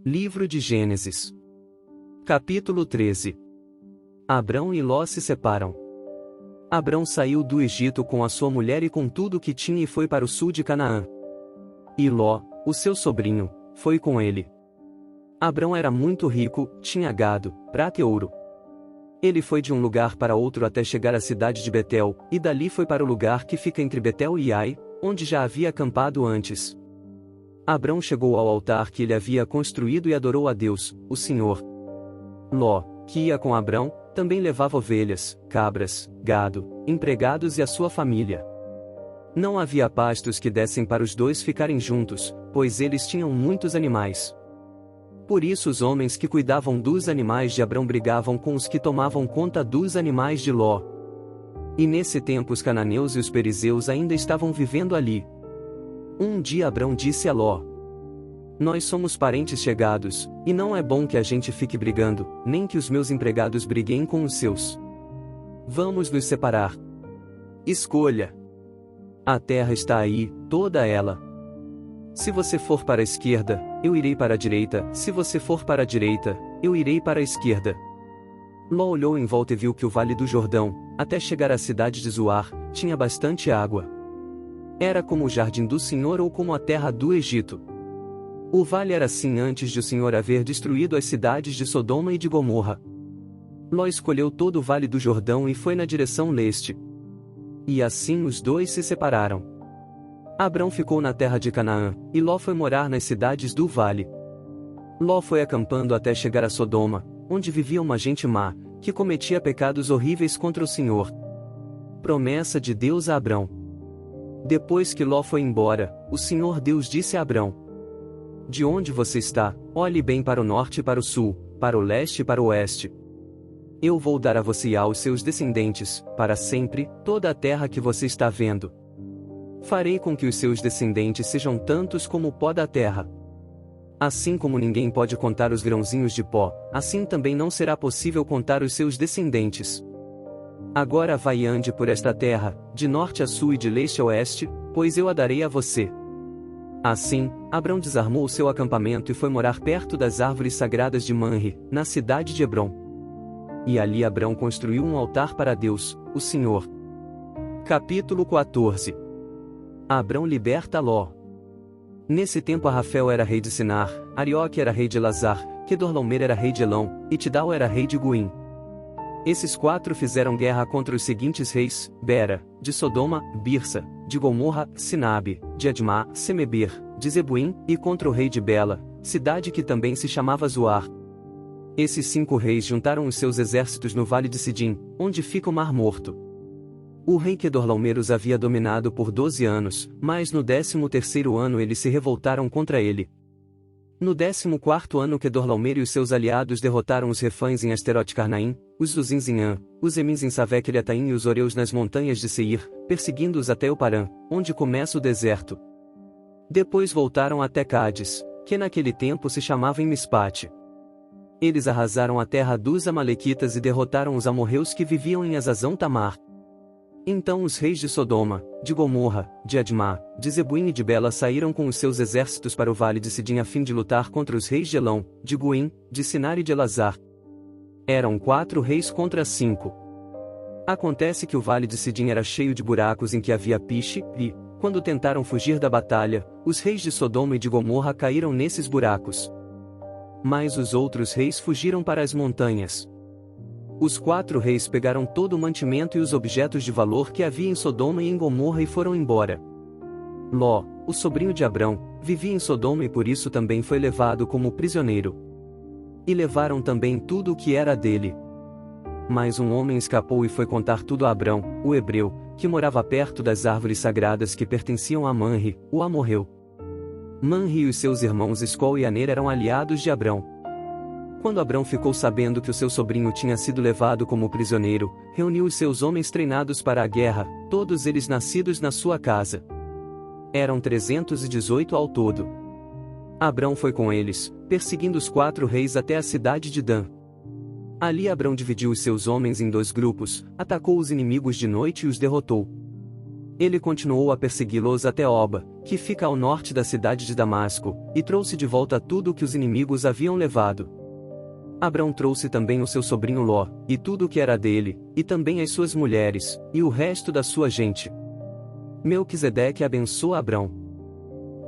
Livro de Gênesis. Capítulo 13. Abrão e Ló se separam. Abrão saiu do Egito com a sua mulher e com tudo o que tinha e foi para o sul de Canaã. E Ló, o seu sobrinho, foi com ele. Abrão era muito rico, tinha gado, prata e ouro. Ele foi de um lugar para outro até chegar à cidade de Betel, e dali foi para o lugar que fica entre Betel e Ai, onde já havia acampado antes. Abrão chegou ao altar que ele havia construído e adorou a Deus, o Senhor. Ló, que ia com Abrão, também levava ovelhas, cabras, gado, empregados e a sua família. Não havia pastos que dessem para os dois ficarem juntos, pois eles tinham muitos animais. Por isso os homens que cuidavam dos animais de Abrão brigavam com os que tomavam conta dos animais de Ló. E nesse tempo os cananeus e os perizeus ainda estavam vivendo ali. Um dia Abrão disse a Ló: "Nós somos parentes chegados, e não é bom que a gente fique brigando, nem que os meus empregados briguem com os seus. Vamos nos separar. Escolha. A terra está aí, toda ela. Se você for para a esquerda, eu irei para a direita, se você for para a direita, eu irei para a esquerda." Ló olhou em volta e viu que o vale do Jordão, até chegar à cidade de Zoar, tinha bastante água. Era como o jardim do Senhor ou como a terra do Egito. O vale era assim antes de o Senhor haver destruído as cidades de Sodoma e de Gomorra. Ló escolheu todo o vale do Jordão e foi na direção leste. E assim os dois se separaram. Abrão ficou na terra de Canaã, e Ló foi morar nas cidades do vale. Ló foi acampando até chegar a Sodoma, onde vivia uma gente má, que cometia pecados horríveis contra o Senhor. Promessa de Deus a Abrão. Depois que Ló foi embora, o Senhor Deus disse a Abrão: "De onde você está, olhe bem para o norte e para o sul, para o leste e para o oeste. Eu vou dar a você e aos seus descendentes, para sempre, toda a terra que você está vendo. Farei com que os seus descendentes sejam tantos como o pó da terra. Assim como ninguém pode contar os grãozinhos de pó, assim também não será possível contar os seus descendentes. Agora vai e ande por esta terra, de norte a sul e de leste a oeste, pois eu a darei a você." Assim, Abrão desarmou o seu acampamento e foi morar perto das árvores sagradas de Manre, na cidade de Hebrom. E ali Abrão construiu um altar para Deus, o Senhor. Capítulo 14. Abrão liberta Ló. Nesse tempo Arrafel era rei de Sinar, Arioque era rei de Elazar, Quedorlaomer era rei de Elão, e Tidal era rei de Guim. Esses quatro fizeram guerra contra os seguintes reis: Bera, de Sodoma, Birsa, de Gomorra, Sinabe, de Admá, Semeber, de Zebuim, e contra o rei de Bela, cidade que também se chamava Zoar. Esses 5 reis juntaram os seus exércitos no vale de Sidim, onde fica o Mar Morto. O rei Quedorlaomer os havia dominado por 12 anos, mas no 13º ano eles se revoltaram contra ele. No 14º ano Quedorlaomer e os seus aliados derrotaram os refães em Asterote-Carnaim, os Zuzins em An, os Emins em Savec-Eliataim e os Oreus nas montanhas de Seir, perseguindo-os até o Parã, onde começa o deserto. Depois voltaram até Cádiz, que naquele tempo se chamava em Mispate. Eles arrasaram a terra dos Amalequitas e derrotaram os amorreus que viviam em Azazão Tamar. Então os reis de Sodoma, de Gomorra, de Admá, de Zebuim e de Bela saíram com os seus exércitos para o vale de Sidim a fim de lutar contra os reis de Elão, de Guim, de Sinar e de Elazar. Eram 4 reis contra 5. Acontece que o vale de Sidim era cheio de buracos em que havia piche, e, quando tentaram fugir da batalha, os reis de Sodoma e de Gomorra caíram nesses buracos. Mas os outros reis fugiram para as montanhas. Os 4 reis pegaram todo o mantimento e os objetos de valor que havia em Sodoma e em Gomorra e foram embora. Ló, o sobrinho de Abrão, vivia em Sodoma e por isso também foi levado como prisioneiro. E levaram também tudo o que era dele. Mas um homem escapou e foi contar tudo a Abrão, o hebreu, que morava perto das árvores sagradas que pertenciam a Manre, o amorreu. Manre e os seus irmãos Escol e Aner eram aliados de Abrão. Quando Abrão ficou sabendo que o seu sobrinho tinha sido levado como prisioneiro, reuniu os seus homens treinados para a guerra, todos eles nascidos na sua casa. Eram 318 ao todo. Abrão foi com eles, perseguindo os 4 reis até a cidade de Dan. Ali Abrão dividiu os seus homens em 2 grupos, atacou os inimigos de noite e os derrotou. Ele continuou a persegui-los até Oba, que fica ao norte da cidade de Damasco, e trouxe de volta tudo o que os inimigos haviam levado. Abrão trouxe também o seu sobrinho Ló, e tudo o que era dele, e também as suas mulheres, e o resto da sua gente. Melquisedeque abençoa Abrão.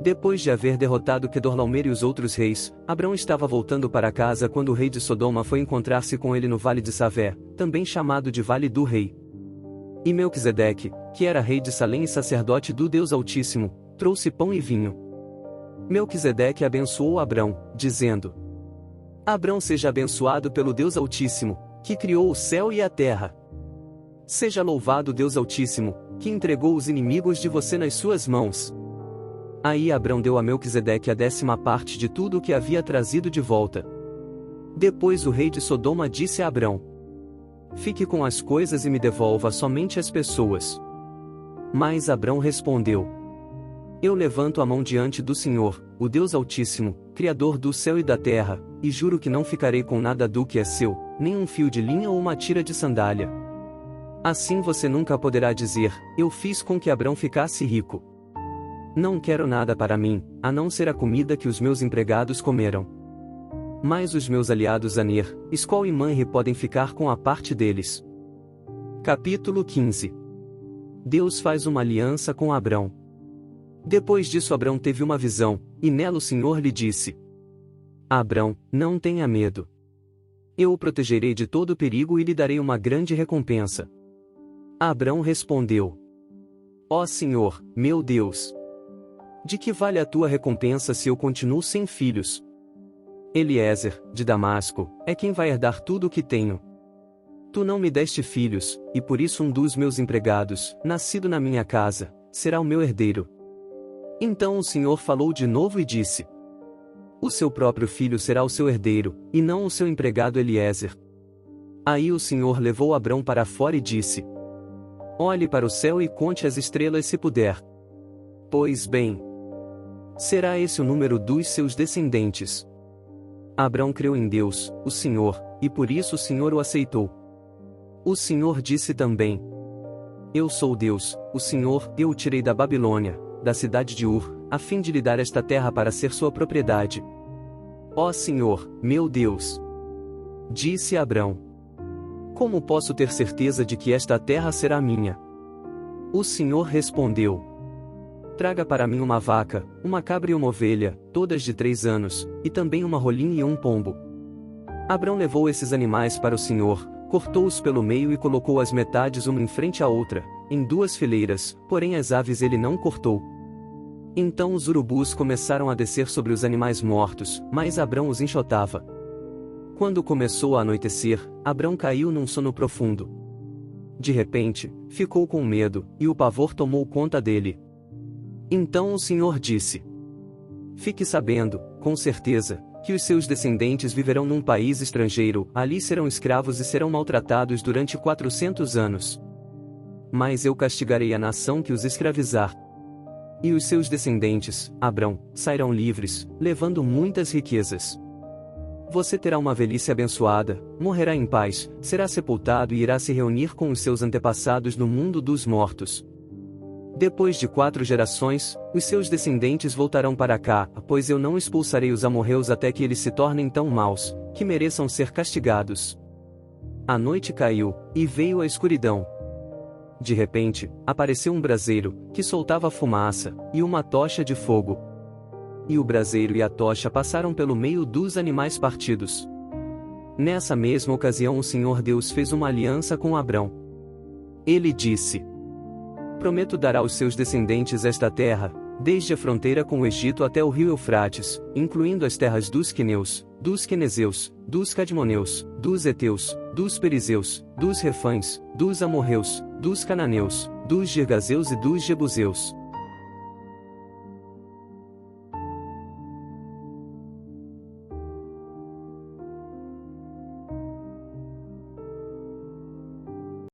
Depois de haver derrotado Quedorlaomer e os outros reis, Abrão estava voltando para casa quando o rei de Sodoma foi encontrar-se com ele no vale de Savé, também chamado de Vale do Rei. E Melquisedeque, que era rei de Salém e sacerdote do Deus Altíssimo, trouxe pão e vinho. Melquisedeque abençoou Abrão, dizendo: Abrão seja abençoado pelo Deus Altíssimo, que criou o céu e a terra. Seja louvado Deus Altíssimo, que entregou os inimigos de você nas suas mãos. Aí Abrão deu a Melquisedeque a 10ª parte de tudo o que havia trazido de volta. Depois o rei de Sodoma disse a Abrão: Fique com as coisas e me devolva somente as pessoas. Mas Abrão respondeu: Eu levanto a mão diante do Senhor, o Deus Altíssimo, Criador do céu e da terra, e juro que não ficarei com nada do que é seu, nem um fio de linha ou uma tira de sandália. Assim você nunca poderá dizer: Eu fiz com que Abrão ficasse rico. Não quero nada para mim, a não ser a comida que os meus empregados comeram. Mas os meus aliados Aner, Escol e Manre podem ficar com a parte deles. Capítulo 15. Deus faz uma aliança com Abrão. Depois disso Abrão teve uma visão, e nela o Senhor lhe disse: Abrão, não tenha medo. Eu o protegerei de todo perigo e lhe darei uma grande recompensa. Abrão respondeu: Ó Senhor, meu Deus! De que vale a tua recompensa se eu continuo sem filhos? Eliezer, de Damasco, é quem vai herdar tudo o que tenho. Tu não me deste filhos, e por isso um dos meus empregados, nascido na minha casa, será o meu herdeiro. Então o Senhor falou de novo e disse: O seu próprio filho será o seu herdeiro, e não o seu empregado Eliezer. Aí o Senhor levou Abrão para fora e disse: Olhe para o céu e conte as estrelas se puder. Pois bem, será esse o número dos seus descendentes. Abrão creu em Deus, o Senhor, e por isso o Senhor o aceitou. O Senhor disse também: Eu sou Deus, o Senhor, eu o tirei da Babilônia, da cidade de Ur, a fim de lhe dar esta terra para ser sua propriedade. Ó Senhor, meu Deus! Disse Abrão: Como posso ter certeza de que esta terra será minha? O Senhor respondeu: Traga para mim uma vaca, uma cabra e uma ovelha, todas de 3 anos, e também uma rolinha e um pombo. Abrão levou esses animais para o Senhor, cortou-os pelo meio e colocou as metades uma em frente à outra, em 2 fileiras, porém as aves ele não cortou. Então os urubus começaram a descer sobre os animais mortos, mas Abrão os enxotava. Quando começou a anoitecer, Abrão caiu num sono profundo. De repente, ficou com medo, e o pavor tomou conta dele. Então o Senhor disse: Fique sabendo, com certeza, que os seus descendentes viverão num país estrangeiro, ali serão escravos e serão maltratados durante 400 anos. Mas eu castigarei a nação que os escravizar. E os seus descendentes, Abrão, sairão livres, levando muitas riquezas. Você terá uma velhice abençoada, morrerá em paz, será sepultado e irá se reunir com os seus antepassados no mundo dos mortos. Depois de 4 gerações, os seus descendentes voltarão para cá, pois eu não expulsarei os amorreus até que eles se tornem tão maus, que mereçam ser castigados. A noite caiu, e veio a escuridão. De repente, apareceu um braseiro, que soltava fumaça, e uma tocha de fogo. E o braseiro e a tocha passaram pelo meio dos animais partidos. Nessa mesma ocasião o Senhor Deus fez uma aliança com Abrão. Ele disse: Prometo dar aos seus descendentes esta terra, desde a fronteira com o Egito até o rio Eufrates, incluindo as terras dos queneus, dos quenezeus, dos cadmoneus, dos heteus, dos perizeus, dos refães, dos amorreus, dos cananeus, dos girgazeus e dos jebuseus.